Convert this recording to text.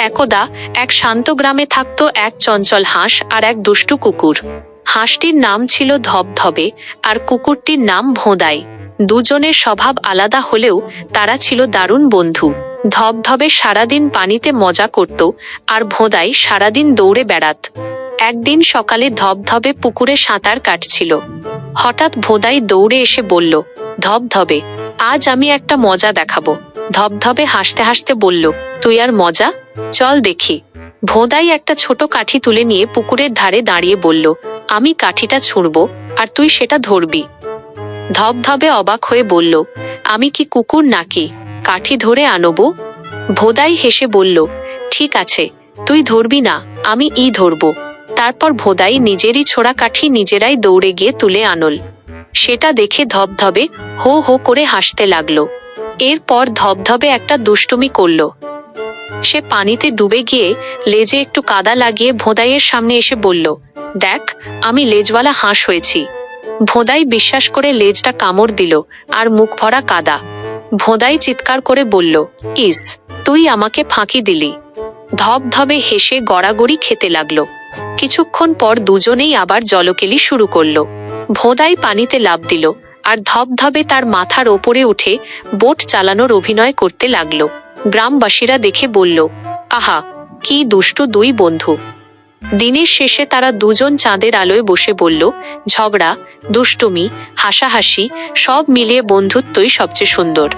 একদা এক শান্ত গ্রামে থাকত এক চঞ্চল হাঁস আর এক দুষ্টু কুকুর। হাঁসটির নাম ছিল ধবধবে আর কুকুরটির নাম ভোঁদাই। দুজনের স্বভাব আলাদা হলেও তারা ছিল দারুণ বন্ধু। ধবধবে সারাদিন পানিতে মজা করত আর ভোঁদাই সারাদিন দৌড়ে বেড়াত। একদিন সকালে ধবধবে পুকুরে সাঁতার কাটছিল। হঠাৎ ভোঁদাই দৌড়ে এসে বলল, ধবধবে, আজ আমি একটা মজা দেখাবো। ধবধবে হাসতে হাসতে বলল, তুই আর মজা? চল দেখি। ভোঁদাই একটা ছোট কাঠি তুলে নিয়ে পুকুরের ধারে দাঁড়িয়ে বলল, আমি কাঠিটা ছুঁড়ব আর তুই সেটা ধরবি। ধবধবে অবাক হয়ে বলল, আমি কি কুকুর নাকি কাঠি ধরে আনবো? ভোঁদাই হেসে বলল, ঠিক আছে, তুই ধরবি না, আমি ধরব। তারপর ভোঁদাই নিজেরই ছোড়া কাঠি নিজেরাই দৌড়ে গিয়ে তুলে আনল। সেটা দেখে ধবধবে হো হো করে হাসতে লাগলো। এরপর ধবধবে একটা দুষ্টুমি করল। সে পানিতে ডুবে গিয়ে লেজে একটু কাদা লাগিয়ে ভোঁদাইয়ের সামনে এসে বলল, দেখ, আমি লেজওয়ালা হাঁস হয়েছি। ভোঁদাই বিশ্বাস করে লেজটা কামড় দিল আর মুখ ভরা কাদা। ভোঁদাই চিৎকার করে বলল, ইস, তুই আমাকে ফাঁকি দিলি। ধবধবে হেসে গড়াগড়ি খেতে লাগলো। কিছুক্ষণ পর দুজনেই আবার জলকেলি শুরু করলো। ভোঁদাই পানিতে লাফ দিল আর ধবধবে তার মাথার ওপরে উঠে বোট চালানোর অভিনয় করতে লাগলো। গ্রামবাসীরা দেখে বলল, আহা, কি দুষ্টু দুই বন্ধু। দিনের শেষে তারা দুজন চাঁদের আলোয় বসে বলল, ঝগড়া, দুষ্টুমি, হাসাহাসি সব মিলিয়ে বন্ধুত্বই সবচেয়ে সুন্দর।